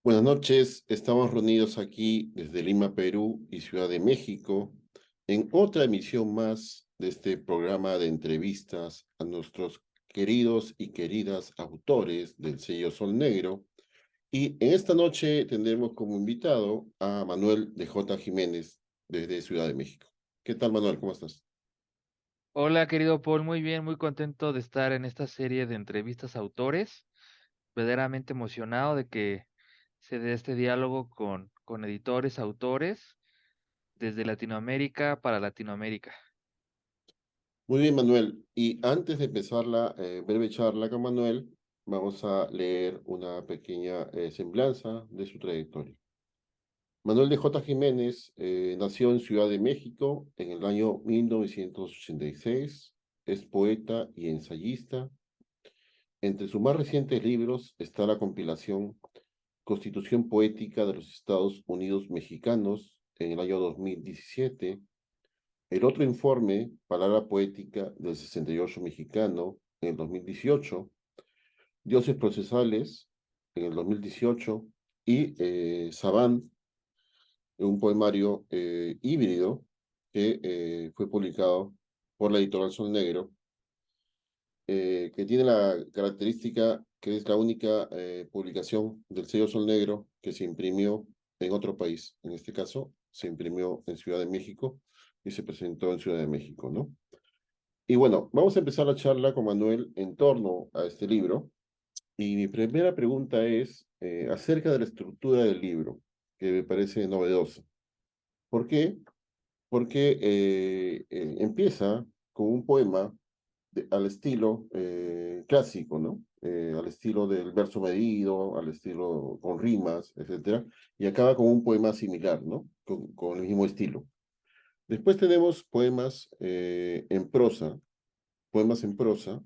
Buenas noches, estamos reunidos aquí desde Lima, Perú y Ciudad de México en otra emisión más de este programa de entrevistas a nuestros queridos y queridas autores del sello Sol Negro. Y en esta noche tendremos como invitado a Manuel de J. Jiménez desde Ciudad de México. ¿Qué tal, Manuel? ¿Cómo estás? Hola, querido Paul, muy bien, muy contento de estar en esta serie de entrevistas a autores, verdaderamente emocionado de que se dé este diálogo con editores, autores, desde Latinoamérica para Latinoamérica. Muy bien, Manuel. Y antes de empezar la breve charla con Manuel, vamos a leer una pequeña semblanza de su trayectoria. Manuel de J. Jiménez nació en Ciudad de México en el año 1986. Es poeta y ensayista. Entre sus más recientes libros está la compilación Constitución Poética de los Estados Unidos Mexicanos en el año 2017, el otro informe, Palabra Poética del 68 Mexicano en el 2018, Dioses Procesales en el 2018 y Savant, un poemario híbrido que fue publicado por la editorial Sol Negro, que tiene la característica que es la única publicación del sello Sol Negro que se imprimió en otro país. En este caso, se imprimió en Ciudad de México y se presentó en Ciudad de México, ¿no? Y bueno, vamos a empezar la charla con Manuel en torno a este libro. Y mi primera pregunta es acerca de la estructura del libro, que me parece novedosa. ¿Por qué? Porque empieza con un poema al estilo clásico, ¿no? Al estilo del verso medido, al estilo con rimas, etcétera, y acaba con un poema similar, ¿no? Con el mismo estilo. Después tenemos poemas en prosa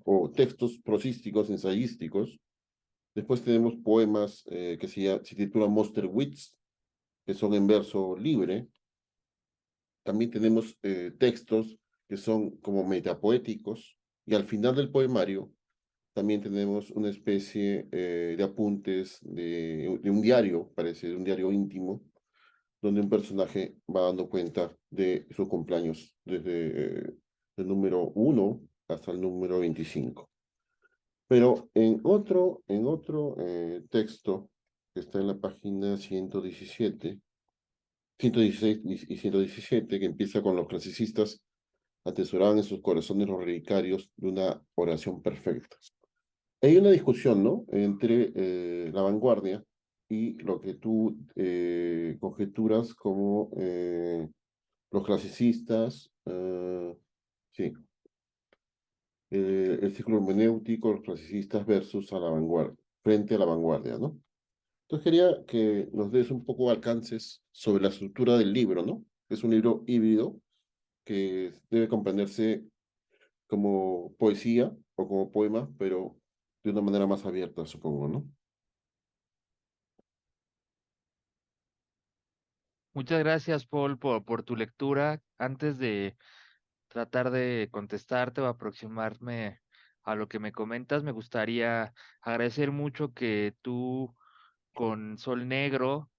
o textos prosísticos, ensayísticos. Después tenemos poemas que se titulan Monster Wits, que son en verso libre. También tenemos textos que son como metapoéticos. Y al final del poemario también tenemos una especie de apuntes de un diario, parece, de un diario íntimo, donde un personaje va dando cuenta de sus cumpleaños desde el número 1 hasta el número 25. Pero en otro texto que está en la página 116 y 117, que empieza con los clasicistas atesoraban en sus corazones los relicarios de una oración perfecta. Hay una discusión, ¿no? Entre la vanguardia y lo que tú conjeturas como los clasicistas, sí, el ciclo hermenéutico, los clasicistas versus a la vanguardia, frente a la vanguardia, ¿no? Entonces quería que nos des un poco alcances sobre la estructura del libro, ¿no? Es un libro híbrido que debe comprenderse como poesía o como poema, pero de una manera más abierta, supongo, ¿no? Muchas gracias, Paul, por tu lectura. Antes de tratar de contestarte o aproximarme a lo que me comentas, me gustaría agradecer mucho que tú con Sol Negro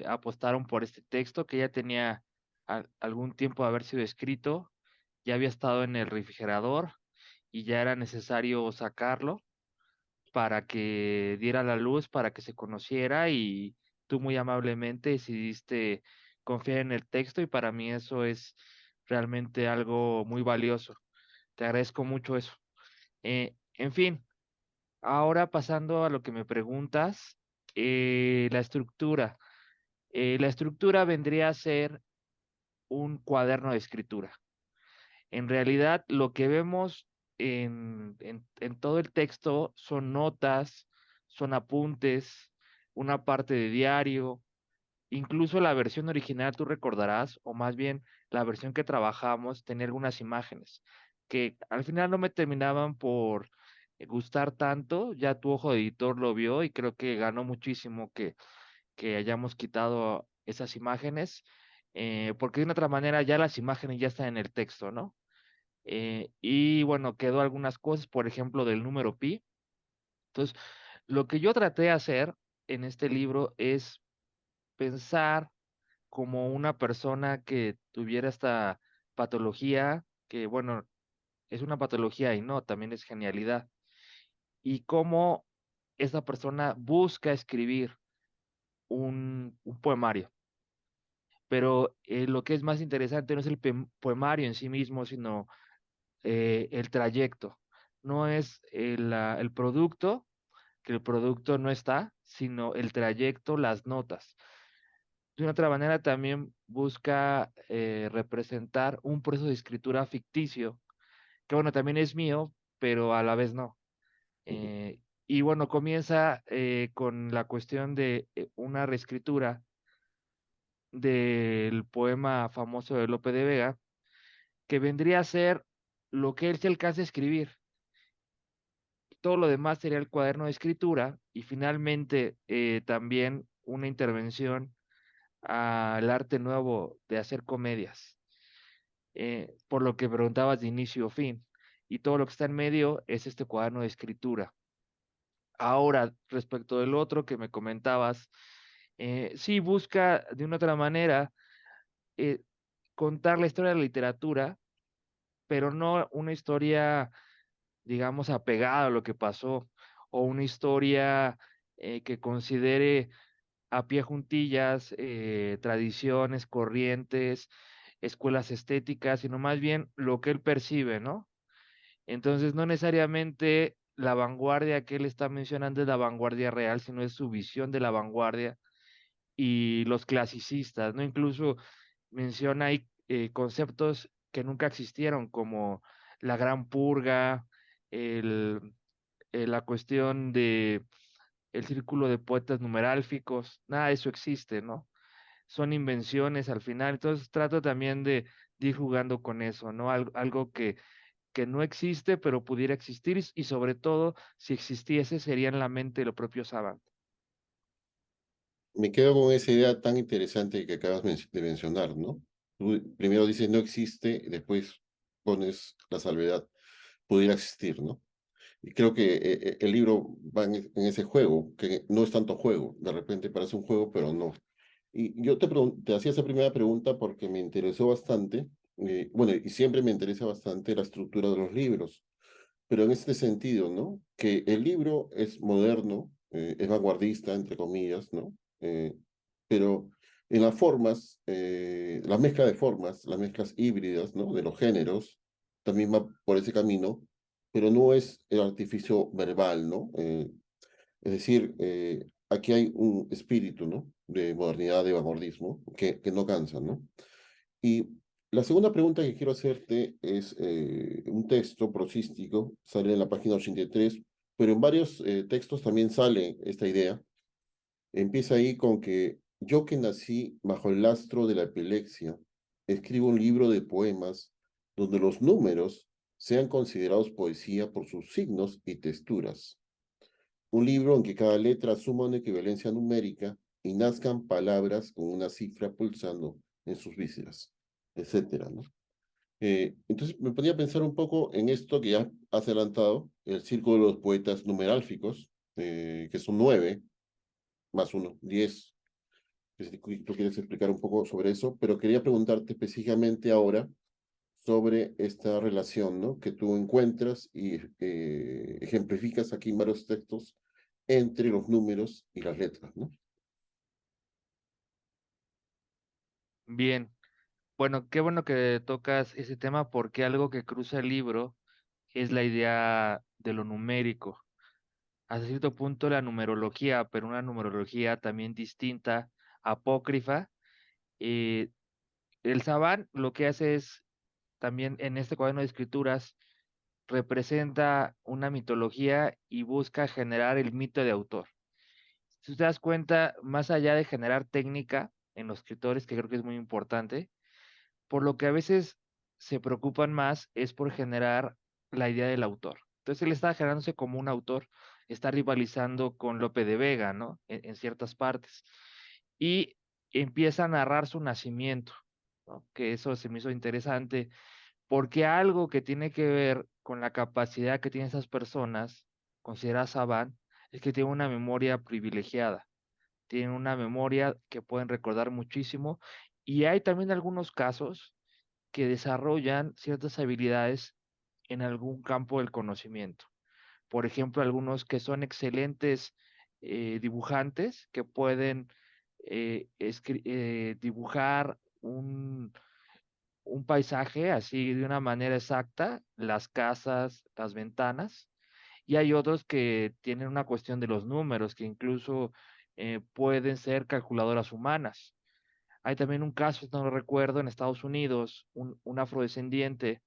apostaron por este texto que ya tenía algún tiempo de haber sido escrito, ya había estado en el refrigerador y ya era necesario sacarlo para que diera la luz, para que se conociera y tú muy amablemente decidiste confiar en el texto y para mí eso es realmente algo muy valioso. Te agradezco mucho eso. En fin, ahora pasando a lo que me preguntas, la estructura. La estructura vendría a ser un cuaderno de escritura. En realidad, lo que vemos en todo el texto son notas, son apuntes, una parte de diario, incluso la versión original, tú recordarás, o más bien la versión que trabajamos, tenía algunas imágenes que al final no me terminaban por gustar tanto, ya tu ojo de editor lo vio y creo que ganó muchísimo que hayamos quitado esas imágenes, porque de una otra manera ya las imágenes ya están en el texto, ¿no? Y bueno, quedó algunas cosas, por ejemplo, del número pi. Entonces, lo que yo traté de hacer en este libro es pensar como una persona que tuviera esta patología, que bueno, es una patología y no, también es genialidad, y cómo esa persona busca escribir un poemario. Pero lo que es más interesante no es el poemario en sí mismo, sino el trayecto. No es el producto, que el producto no está, sino el trayecto, las notas. De una otra manera también busca representar un proceso de escritura ficticio, que bueno, también es mío, pero a la vez no. Ujú. Y bueno, comienza con la cuestión de una reescritura del poema famoso de Lope de Vega, que vendría a ser lo que él se alcanza a escribir. Todo lo demás sería el cuaderno de escritura y finalmente también una intervención al arte nuevo de hacer comedias, por lo que preguntabas de inicio a fin. Y todo lo que está en medio es este cuaderno de escritura. Ahora, respecto del otro que me comentabas, sí busca de una otra manera eh, contar la historia de la literatura, pero no una historia, digamos, apegada a lo que pasó, o una historia que considere a pie juntillas tradiciones, corrientes, escuelas estéticas, sino más bien lo que él percibe, ¿no? Entonces, no necesariamente la vanguardia que él está mencionando es la vanguardia real, sino es su visión de la vanguardia y los clasicistas, ¿no? Incluso menciona ahí conceptos que nunca existieron, como la gran purga, el, la cuestión de el círculo de poetas numerálficos, nada de eso existe, ¿no? Son invenciones al final, entonces trato también de ir jugando con eso, ¿no? Algo que no existe, pero pudiera existir, y sobre todo, si existiese, sería en la mente de los propios Saban. Me quedo con esa idea tan interesante que acabas de mencionar, ¿no? Tú primero dices no existe, y después pones la salvedad, pudiera existir, ¿no? Y creo que el libro va en ese juego, que no es tanto juego, de repente parece un juego, pero no. Y yo te hacía esa primera pregunta porque me interesó bastante, bueno, y siempre me interesa bastante la estructura de los libros, pero en este sentido, ¿no? Que el libro es moderno, es vanguardista, entre comillas, ¿no? Pero en las formas, la mezcla de formas, las mezclas híbridas, ¿no? De los géneros, también va por ese camino, pero no es el artificio verbal, ¿no? Es decir, aquí hay un espíritu, ¿no? De modernidad, de vanguardismo, que no cansa, ¿no? Y la segunda pregunta que quiero hacerte es un texto prosístico, sale en la página 83, pero en varios textos también sale esta idea. Empieza ahí con que yo que nací bajo el lastro de la epilepsia, escribo un libro de poemas donde los números sean considerados poesía por sus signos y texturas. Un libro en que cada letra asuma una equivalencia numérica y nazcan palabras con una cifra pulsando en sus vísceras, etcétera, ¿no? Entonces me ponía a pensar un poco en esto que ya has adelantado, el círculo de los poetas numerálficos, que son 9 más uno, 10. Que si tú quieres explicar un poco sobre eso, pero quería preguntarte específicamente ahora sobre esta relación, ¿no? Que tú encuentras y ejemplificas aquí en varios textos entre los números y las letras, ¿no? Bien, bueno, qué bueno que tocas ese tema porque algo que cruza el libro es la idea de lo numérico. Hasta cierto punto la numerología, pero una numerología también distinta, apócrifa. Eh, el Sabán lo que hace es también en este cuaderno de escrituras representa una mitología y busca generar el mito de autor. Si tú te das cuenta, más allá de generar técnica en los escritores, que creo que es muy importante, por lo que a veces se preocupan más es por generar la idea del autor. Entonces él está generándose como un autor, está rivalizando con Lope de Vega, ¿no? En ciertas partes. Y empieza a narrar su nacimiento, ¿no? Que eso se me hizo interesante, porque algo que tiene que ver con la capacidad que tienen esas personas, consideradas Saban, es que tienen una memoria privilegiada. tienen una memoria que pueden recordar muchísimo y hay también algunos casos que desarrollan ciertas habilidades en algún campo del conocimiento. Por ejemplo, algunos que son excelentes dibujantes que pueden dibujar un paisaje así de una manera exacta, las casas, las ventanas, y hay otros que tienen una cuestión de los números, que incluso pueden ser calculadoras humanas. Hay también un caso, no lo recuerdo, en Estados Unidos, un afrodescendiente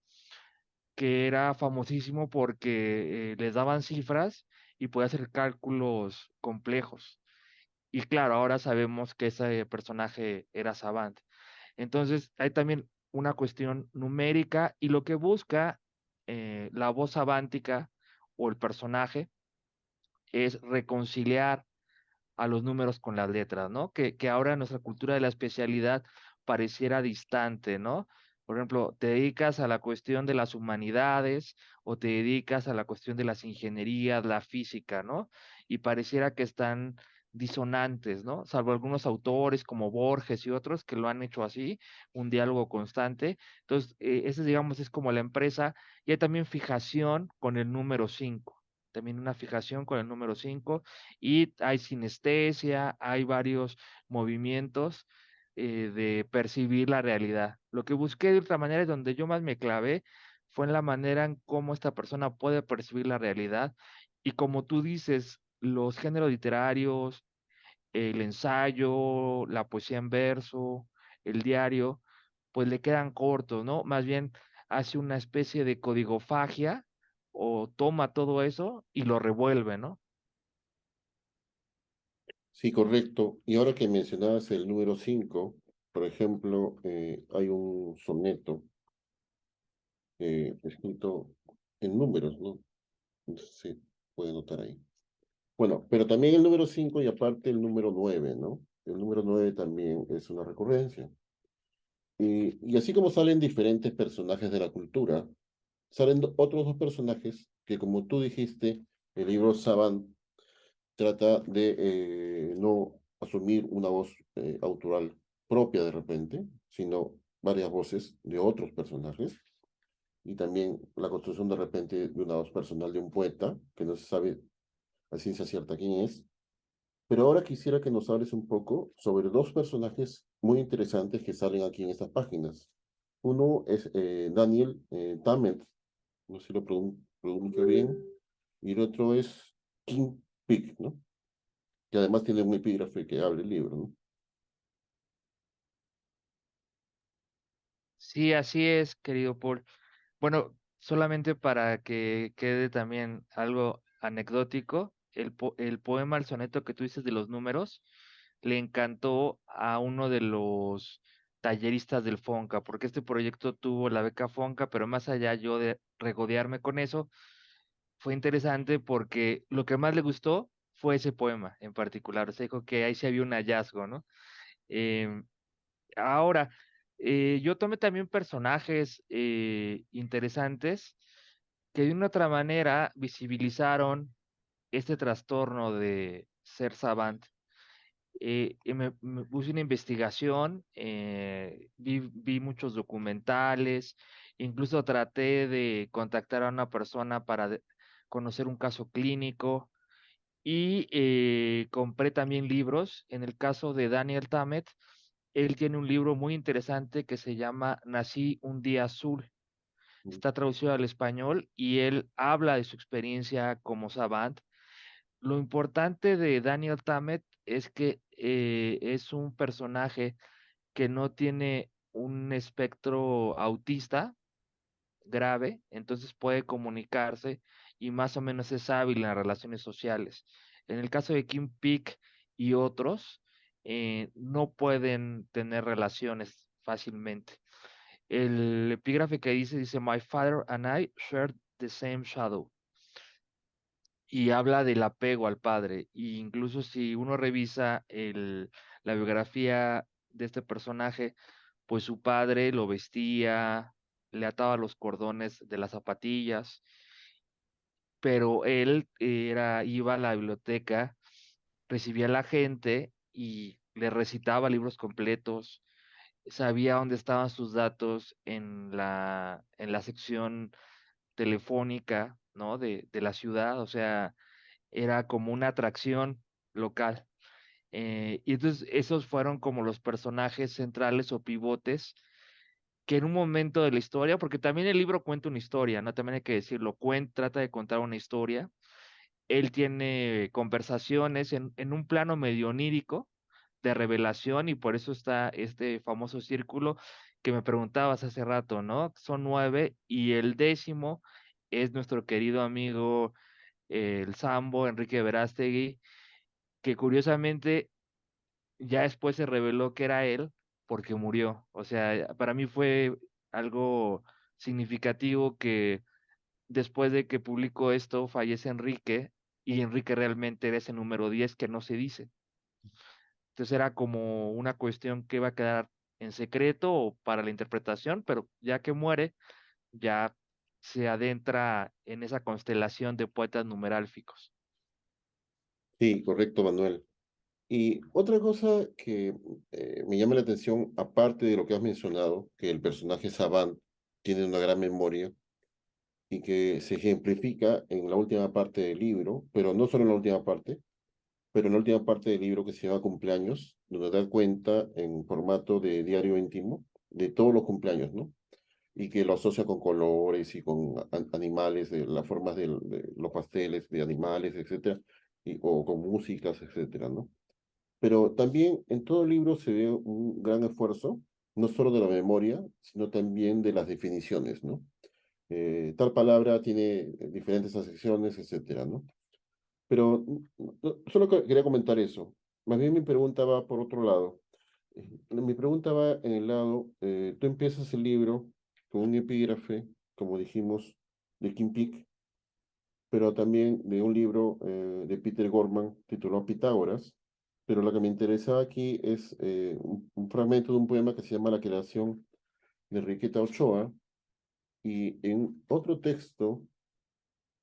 que era famosísimo porque les daban cifras y podía hacer cálculos complejos. Y claro, ahora sabemos que ese personaje era Savant. Entonces, hay también una cuestión numérica y lo que busca la voz savántica o el personaje es reconciliar a los números con las letras, ¿no? Que ahora en nuestra cultura de la especialidad pareciera distante, ¿no? Por ejemplo, te dedicas a la cuestión de las humanidades o te dedicas a la cuestión de las ingenierías, la física, ¿no? Y pareciera que están disonantes, ¿no? Salvo algunos autores como Borges y otros que lo han hecho así, un diálogo constante. Entonces, ese, digamos, es como la empresa. Y hay también fijación con el número 5, también una fijación con el número 5 y hay sinestesia, hay varios movimientos de percibir la realidad. Lo que busqué de otra manera y donde yo más me clavé fue en la manera en cómo esta persona puede percibir la realidad y como tú dices, los géneros literarios, el ensayo, la poesía en verso, el diario, pues le quedan cortos, ¿no? Más bien hace una especie de codigofagia o toma todo eso y lo revuelve, ¿no? Sí, correcto. Y ahora que mencionabas el número 5, por ejemplo, hay un soneto escrito en números, ¿no? No sé si puede notar ahí. Bueno, pero también el número 5 y aparte el número 9, ¿no? El número 9 también es una recurrencia. Y así como salen diferentes personajes de la cultura, salen otros dos personajes que, como tú dijiste, el libro Savant trata de no asumir una voz autoral propia de repente, sino varias voces de otros personajes. Y también la construcción de repente de una voz personal de un poeta, que no se sabe a ciencia cierta quién es. Pero ahora quisiera que nos hables un poco sobre dos personajes muy interesantes que salen aquí en estas páginas. Uno es Daniel Tammet, no sé si lo pronuncio bien, y el otro es King Pig, ¿no? Que además tiene un epígrafe que abre el libro, ¿no? Sí, así es, querido Paul. Bueno, solamente para que quede también algo anecdótico, el poema, el soneto que tú dices de los números, le encantó a uno de los talleristas del FONCA, porque este proyecto tuvo la beca FONCA, pero más allá yo de regodearme con eso, fue interesante porque lo que más le gustó fue ese poema en particular. O sea, dijo que ahí sí había un hallazgo, ¿no? Em, Ahora, yo tomé también personajes interesantes que de una otra manera visibilizaron este trastorno de ser savant. Y me puse una investigación, vi muchos documentales, incluso traté de contactar a una persona para conocer un caso clínico y compré también libros. En el caso de Daniel Tammet, él tiene un libro muy interesante que se llama Nací un día azul. Está traducido al español y él habla de su experiencia como savant. Lo importante de Daniel Tammet es que es un personaje que no tiene un espectro autista grave, entonces puede comunicarse y más o menos es hábil en las relaciones sociales. En el caso de Kim Peek y otros, no pueden tener relaciones fácilmente. El epígrafe que dice, My father and I shared the same shadow. Y habla del apego al padre. Y incluso si uno revisa la biografía de este personaje, pues su padre lo vestía, le ataba los cordones de las zapatillas, pero él iba a la biblioteca, recibía a la gente y le recitaba libros completos, sabía dónde estaban sus datos en la sección telefónica, ¿no? De la ciudad, o sea, era como una atracción local. Y entonces esos fueron como los personajes centrales o pivotes que en un momento de la historia, porque también el libro cuenta una historia, ¿no? También hay que decirlo, trata de contar una historia. Él tiene conversaciones en un plano medio onírico de revelación y por eso está este famoso círculo que me preguntabas hace rato, ¿no? Son 9 y el 10º es nuestro querido amigo el Sambo, Enrique Verástegui, que curiosamente ya después se reveló que era él porque murió. O sea, para mí fue algo significativo que después de que publicó esto fallece Enrique y Enrique realmente era ese número 10 que no se dice. Entonces era como una cuestión que iba a quedar en secreto o para la interpretación, pero ya que muere, ya se adentra en esa constelación de poetas numerálficos. Sí, correcto, Manuel. Y otra cosa que me llama la atención, aparte de lo que has mencionado, que el personaje Savant tiene una gran memoria y que se ejemplifica en la última parte del libro, pero no solo en la última parte, pero en la última parte del libro que se llama Cumpleaños, donde da cuenta en formato de diario íntimo de todos los cumpleaños, ¿no? Y que lo asocia con colores y con animales, de las formas de los pasteles de animales, etcétera, o con músicas, etcétera, ¿no? Pero también en todo el libro se ve un gran esfuerzo, no solo de la memoria, sino también de las definiciones, ¿no? Tal palabra tiene diferentes acepciones, etcétera, ¿no? Pero solo quería comentar eso. Más bien mi pregunta va por otro lado. Mi pregunta va en el lado, tú empiezas el libro con un epígrafe, como dijimos, de Kim Peek, pero también de un libro de Peter Gorman titulado Pitágoras. Pero lo que me interesa aquí es un fragmento de un poema que se llama La creación de Enriqueta Ochoa, y en otro texto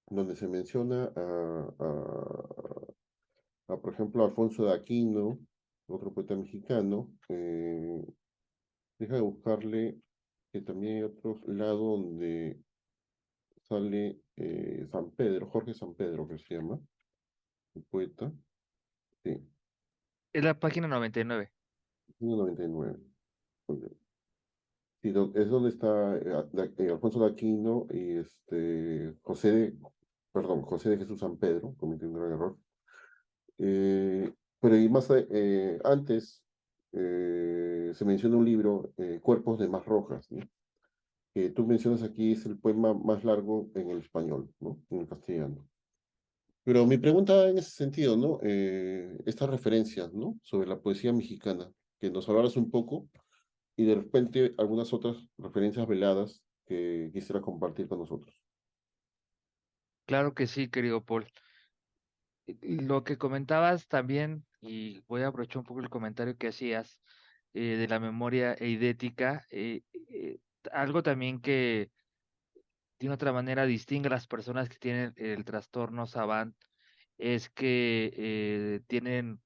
donde se menciona por ejemplo, Alfonso de Aquino, otro poeta mexicano. Deja de buscarle, que también hay otro lado donde sale San Pedro, Jorge San Pedro, que se llama, el poeta. Sí, Es la página 99. 1999. Ok. Sí, es donde está Alfonso de Aquino y José de Jesús San Pedro, cometí un gran error. Pero y más antes se menciona un libro, Cuerpos de Más Rojas, ¿no? Que tú mencionas aquí es el poema más largo en el español, ¿no? En el castellano. Pero mi pregunta en ese sentido, ¿no? Estas referencias, ¿no? Sobre la poesía mexicana, que nos hablaras un poco y de repente algunas otras referencias veladas que quisiera compartir con nosotros. Claro que sí, querido Paul. Lo que comentabas también, y voy a aprovechar un poco el comentario que hacías de la memoria eidética, algo también que de una otra manera distingue a las personas que tienen el trastorno Savant es que tienen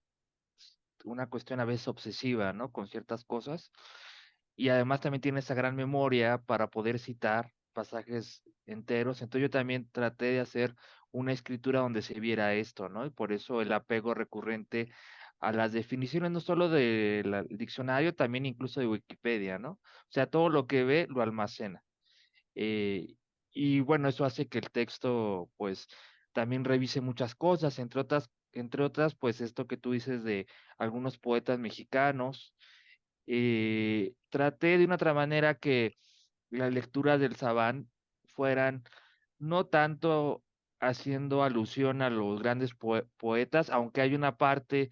una cuestión a veces obsesiva, ¿no? Con ciertas cosas y además también tiene esa gran memoria para poder citar pasajes enteros. Entonces yo también traté de hacer una escritura donde se viera esto, ¿no? Y por eso el apego recurrente a las definiciones, no solo del diccionario, también incluso de Wikipedia, ¿no? O sea, todo lo que ve lo almacena. Eh, y bueno, eso hace que el texto, pues, también revise muchas cosas, entre otras, pues, esto que tú dices de algunos poetas mexicanos. Traté de una otra manera que las lecturas del Sabán fueran no tanto haciendo alusión a los grandes poetas, aunque hay una parte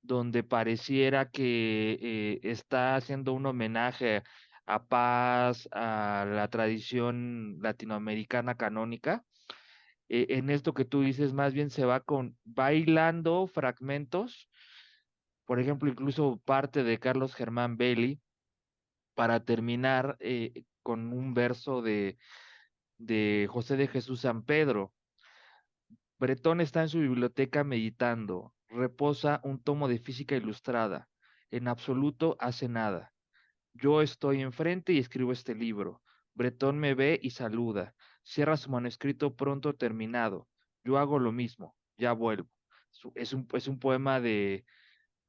donde pareciera que está haciendo un homenaje a Paz, a la tradición latinoamericana canónica. En esto que tú dices, más bien se va con bailando fragmentos, por ejemplo, incluso parte de Carlos Germán Belli, para terminar con un verso de José de Jesús San Pedro. Bretón está en su biblioteca meditando. reposa un tomo de física ilustrada. En absoluto hace nada. Yo estoy enfrente y escribo este libro. Bretón me ve y saluda. Cierra su manuscrito pronto terminado. Yo hago lo mismo. Ya vuelvo. Es un poema de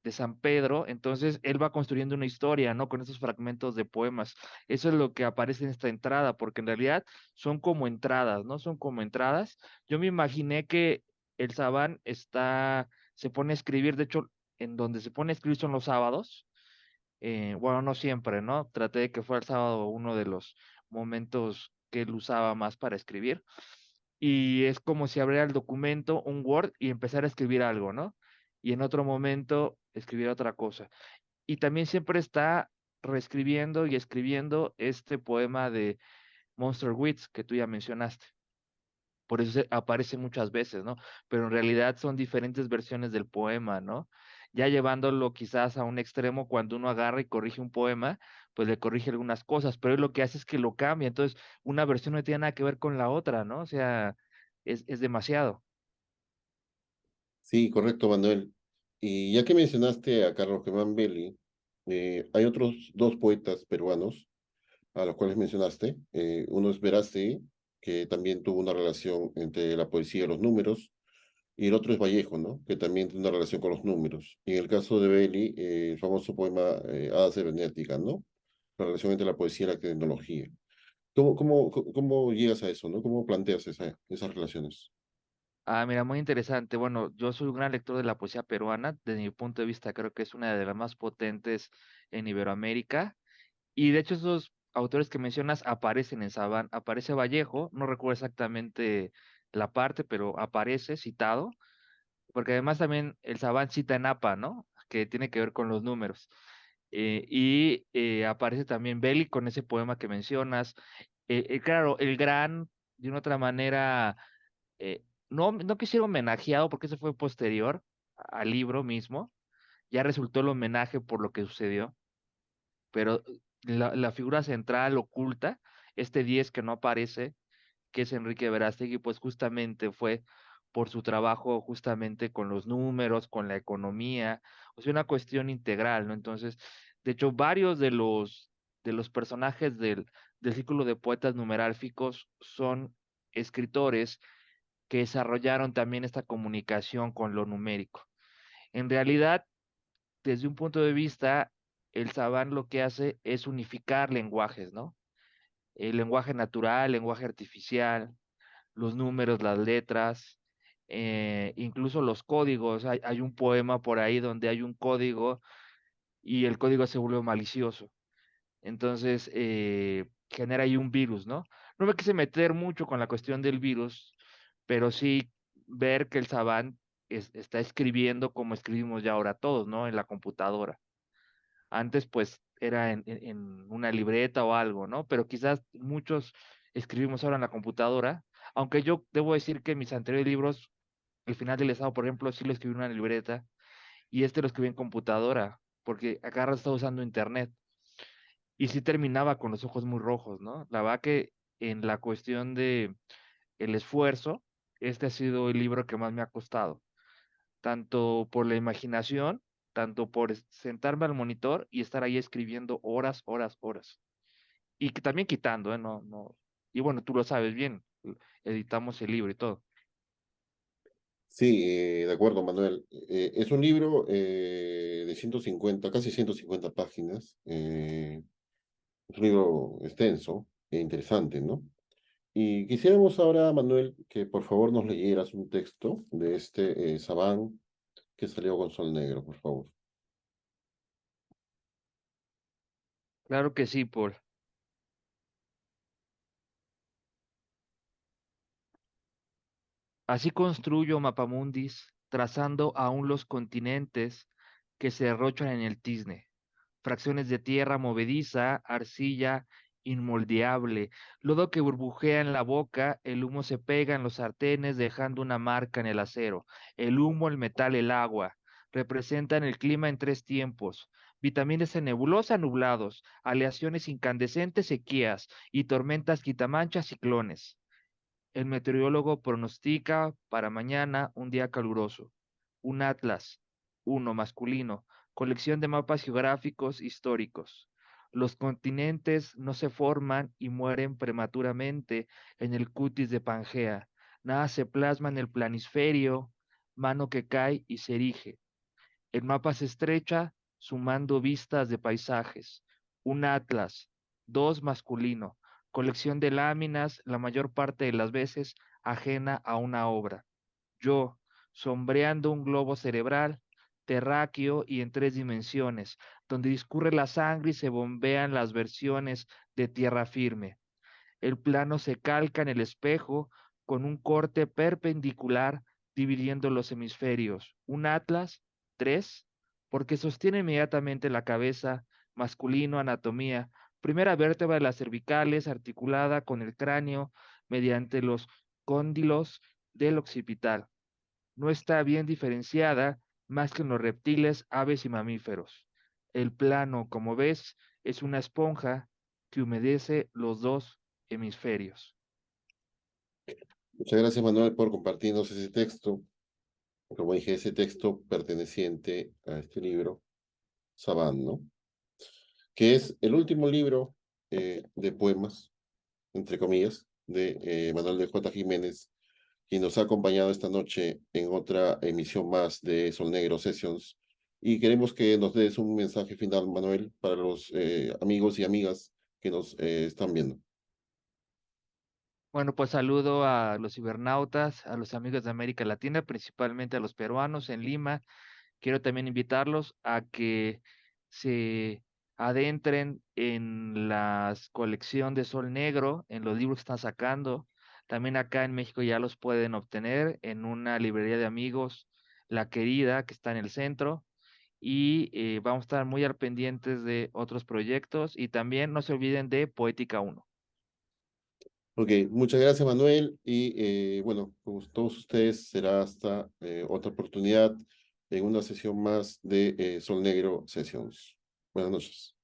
San Pedro, entonces él va construyendo una historia, ¿no? Con esos fragmentos de poemas. Eso es lo que aparece en esta entrada, porque en realidad son como entradas, ¿no? Son como entradas. Yo me imaginé que el Sabán se pone a escribir, de hecho, en donde se pone a escribir son los sábados. Bueno, no siempre, ¿no? Traté de que fuera el sábado uno de los momentos que él usaba más para escribir. Y es como si abriera el documento, un Word, y empezara a escribir algo, ¿no? Y en otro momento escribir otra cosa. Y también siempre está reescribiendo y escribiendo este poema de Monster Wits que tú ya mencionaste. Por eso aparece muchas veces, ¿no? Pero en realidad son diferentes versiones del poema, ¿no? Ya llevándolo quizás a un extremo, cuando uno agarra y corrige un poema, pues le corrige algunas cosas, pero él lo que hace es que lo cambia. Entonces, una versión no tiene nada que ver con la otra, ¿no? O sea, es demasiado. Sí, correcto, Manuel. Y ya que mencionaste a Carlos Germán Belli, hay otros dos poetas peruanos a los cuales mencionaste. Uno es Verástegui, que también tuvo una relación entre la poesía y los números, y el otro es Vallejo, ¿no? Que también tiene una relación con los números. Y en el caso de Belli, el famoso poema Hada Cibernética, ¿no? La relación entre la poesía y la tecnología. ¿Cómo llegas a eso, ¿no? ¿Cómo planteas esas relaciones? Ah, mira, muy interesante. Bueno, yo soy un gran lector de la poesía peruana. Desde mi punto de vista, creo que es una de las más potentes en Iberoamérica. Y de hecho, esos autores que mencionas aparecen en Sabán. Aparece Vallejo, no recuerdo exactamente la parte, pero aparece citado, porque además también el Sabán cita en APA, ¿no? Que tiene que ver con los números. Aparece también Belli con ese poema que mencionas. Claro, el gran, de una otra manera, no quisiera homenajeado porque eso fue posterior al libro mismo. Ya resultó el homenaje por lo que sucedió, pero la figura central oculta, este 10 que no aparece, que es Enrique Verástegui, pues justamente fue por su trabajo justamente con los números, con la economía, o sea, una cuestión integral, ¿no? Entonces, de hecho, varios de los personajes del círculo de poetas numerálficos son escritores que desarrollaron también esta comunicación con lo numérico. En realidad, desde un punto de vista, el Saban lo que hace es unificar lenguajes, ¿no? El lenguaje natural, el lenguaje artificial, los números, las letras, incluso los códigos. Hay un poema por ahí donde hay un código y el código se vuelve malicioso. Entonces, genera ahí un virus, ¿no? No me quise meter mucho con la cuestión del virus, pero sí ver que el Saban está escribiendo como escribimos ya ahora todos, ¿no? En la computadora. Antes, pues, era en una libreta o algo, ¿no? Pero quizás muchos escribimos ahora en la computadora, aunque yo debo decir que mis anteriores libros, El final del estado, por ejemplo, sí lo escribí en una libreta y este lo escribí en computadora, porque acá estaba usando internet y sí terminaba con los ojos muy rojos, ¿no? La verdad que en la cuestión de el esfuerzo, este ha sido el libro que más me ha costado, tanto por la imaginación, tanto por sentarme al monitor y estar ahí escribiendo horas, horas, horas. Y que también quitando, ¿eh? No, no. Y bueno, tú lo sabes bien, editamos el libro y todo. Sí, de acuerdo, Manuel. Es un libro de 150, casi 150 páginas. Es un libro extenso e interesante, ¿no? Y quisiéramos ahora, Manuel, que por favor nos leyeras un texto de este Sabán que salió con Sol Negro, por favor. Claro que sí, Paul. Así construyo mapamundis, trazando aún los continentes que se derrochan en el tizne. Fracciones de tierra movediza, arcilla inmoldeable, lodo que burbujea en la boca, el humo se pega en los sartenes dejando una marca en el acero. El humo, el metal, el agua, representan el clima en tres tiempos. Vitaminas en nebulosa, nublados, aleaciones incandescentes, sequías y tormentas quitamanchas, ciclones. El meteorólogo pronostica para mañana un día caluroso, un atlas, uno masculino, colección de mapas geográficos históricos. Los continentes no se forman y mueren prematuramente en el cutis de Pangea. Nada se plasma en el planisferio, mano que cae y se erige. El mapa se estrecha sumando vistas de paisajes. Un atlas, dos masculino, colección de láminas, la mayor parte de las veces ajena a una obra. Yo, sombreando un globo cerebral, terráqueo y en tres dimensiones, donde discurre la sangre y se bombean las versiones de tierra firme. El plano se calca en el espejo con un corte perpendicular dividiendo los hemisferios. Un atlas, tres, porque sostiene inmediatamente la cabeza, masculino, anatomía, primera vértebra de las cervicales articulada con el cráneo mediante los cóndilos del occipital. No está bien diferenciada más que en los reptiles, aves y mamíferos. El plano, como ves, es una esponja que humedece los dos hemisferios. Muchas gracias, Manuel, por compartirnos ese texto. Como dije, ese texto perteneciente a este libro, Saban, ¿no? Que es el último libro de poemas, entre comillas, de Manuel de J. Jiménez, quien nos ha acompañado esta noche en otra emisión más de Sol Negro Sessions. Y queremos que nos des un mensaje final, Manuel, para los amigos y amigas que nos están viendo. Bueno, pues saludo a los cibernautas, a los amigos de América Latina, principalmente a los peruanos en Lima. Quiero también invitarlos a que se adentren en la colección de Sol Negro, en los libros que están sacando. También acá en México ya los pueden obtener en una librería de amigos, La Querida, que está en el centro. Y vamos a estar muy al pendientes de otros proyectos y también no se olviden de Poética uno. Ok, muchas gracias, Manuel. Y bueno, con todos ustedes será hasta otra oportunidad en una sesión más de Sol Negro Sessions. Buenas noches.